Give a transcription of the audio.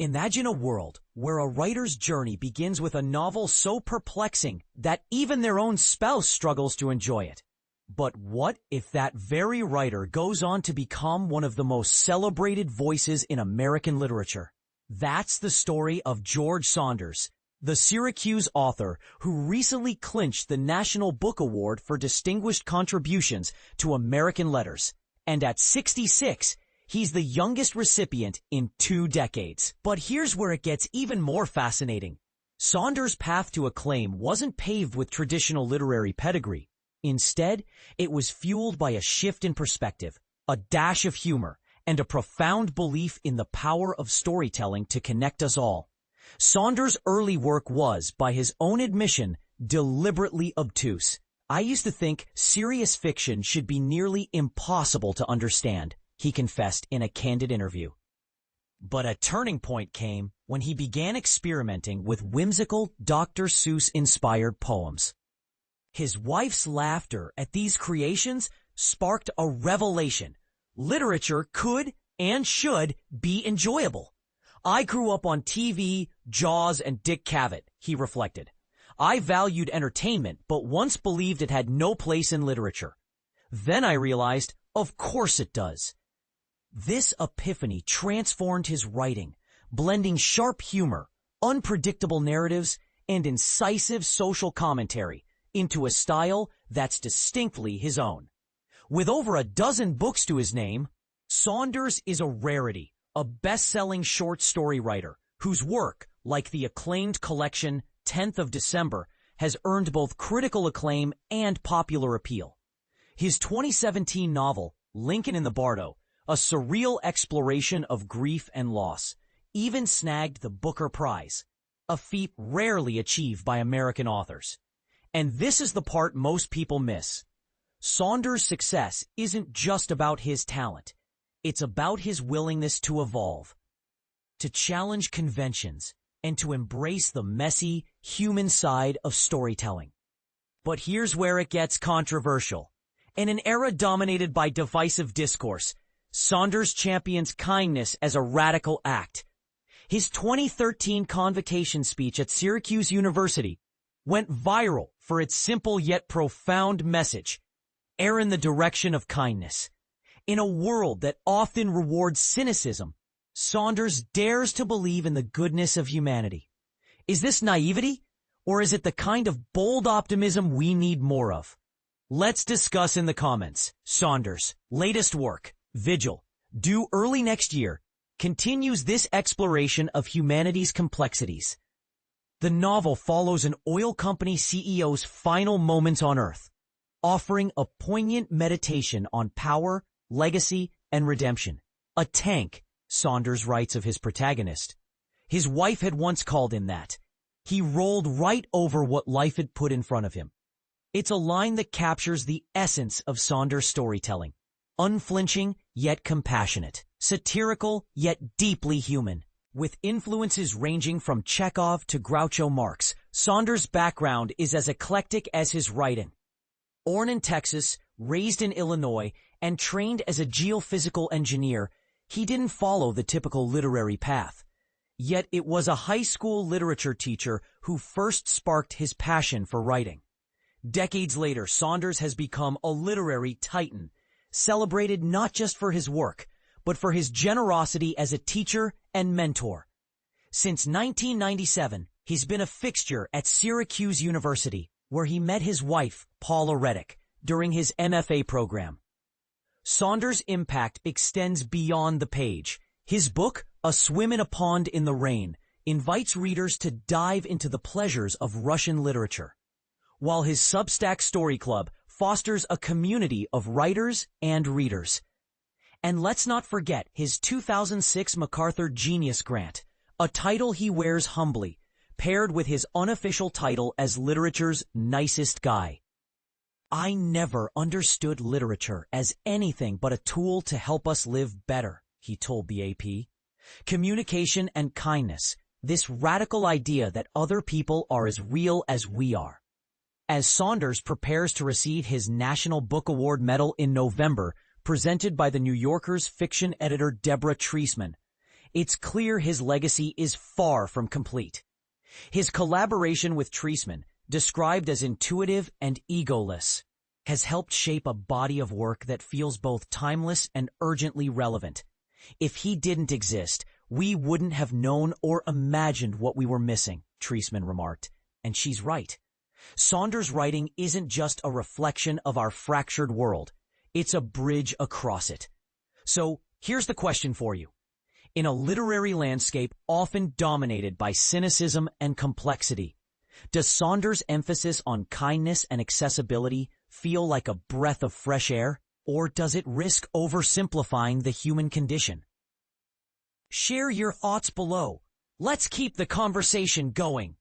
Imagine a world where a writer's journey begins with a novel so perplexing that even their own spouse struggles to enjoy it. But what if that very writer goes on to become one of the most celebrated voices in American literature? That's the story of George Saunders, the Syracuse author who recently clinched the National Book Award for distinguished contributions to American letters. And at 66, he's the youngest recipient in 2 decades. But here's where it gets even more fascinating. Saunders' path to acclaim wasn't paved with traditional literary pedigree. Instead, it was fueled by a shift in perspective, a dash of humor, and a profound belief in the power of storytelling to connect us all. Saunders' early work was, by his own admission, deliberately obtuse. "I used to think serious fiction should be nearly impossible to understand," he confessed in a candid interview. But a turning point came when he began experimenting with whimsical Dr. Seuss-inspired poems. His wife's laughter at these creations sparked a revelation. Literature could and should be enjoyable. "I grew up on TV, Jaws, and Dick Cavett," he reflected. "I valued entertainment, but once believed it had no place in literature. Then I realized, of course it does." This epiphany transformed his writing, blending sharp humor, unpredictable narratives, and incisive social commentary into a style that's distinctly his own. With over a dozen books to his name, Saunders is a rarity, a best-selling short story writer whose work, like the acclaimed collection 10th of December, has earned both critical acclaim and popular appeal. His 2017 novel, Lincoln in the Bardo, a surreal exploration of grief and loss, even snagged the Booker Prize, a feat rarely achieved by American authors. And this is the part most people miss. Saunders' success isn't just about his talent. It's about his willingness to evolve, to challenge conventions, and to embrace the messy, human side of storytelling. But here's where it gets controversial. In an era dominated by divisive discourse, Saunders champions kindness as a radical act. His 2013 convocation speech at Syracuse University went viral for its simple yet profound message: err in the direction of kindness. In a world that often rewards cynicism, Saunders dares to believe in the goodness of humanity. Is this naivety, or is it the kind of bold optimism we need more of? Let's discuss in the comments. Saunders' latest work, Vigil, due early next year, continues this exploration of humanity's complexities. The novel follows an oil company CEO's final moments on Earth, offering a poignant meditation on power, legacy, and redemption. "A tank," Saunders writes of his protagonist. His wife had once called him that. He rolled right over what life had put in front of him. It's a line that captures the essence of Saunders' storytelling. Unflinching, yet compassionate. Satirical, yet deeply human. With influences ranging from Chekhov to Groucho Marx, Saunders' background is as eclectic as his writing. Born in Texas, raised in Illinois, and trained as a geophysical engineer, he didn't follow the typical literary path. Yet it was a high school literature teacher who first sparked his passion for writing. Decades later, Saunders has become a literary titan, celebrated not just for his work, but for his generosity as a teacher and mentor. Since 1997, he's been a fixture at Syracuse University, where he met his wife, Paula Reddick, during his MFA program. Saunders' impact extends beyond the page. His book, A Swim in a Pond in the Rain, invites readers to dive into the pleasures of Russian literature, while his Substack Story Club fosters a community of writers and readers. And let's not forget his 2006 MacArthur Genius Grant, a title he wears humbly, paired with his unofficial title as literature's nicest guy. "I never understood literature as anything but a tool to help us live better," he told the AP. Communication and kindness, this radical idea that other people are as real as we are. As Saunders prepares to receive his National Book Award medal in November, presented by The New Yorker's fiction editor Deborah Treisman, it's clear his legacy is far from complete. His collaboration with Treisman, described as intuitive and egoless, has helped shape a body of work that feels both timeless and urgently relevant. If he didn't exist, we wouldn't have known or imagined what we were missing, Treisman remarked. And she's right. Saunders' writing isn't just a reflection of our fractured world. It's a bridge across it. So here's the question for you. In a literary landscape often dominated by cynicism and complexity, does Saunders' emphasis on kindness and accessibility feel like a breath of fresh air, or does it risk oversimplifying the human condition? Share your thoughts below. Let's keep the conversation going.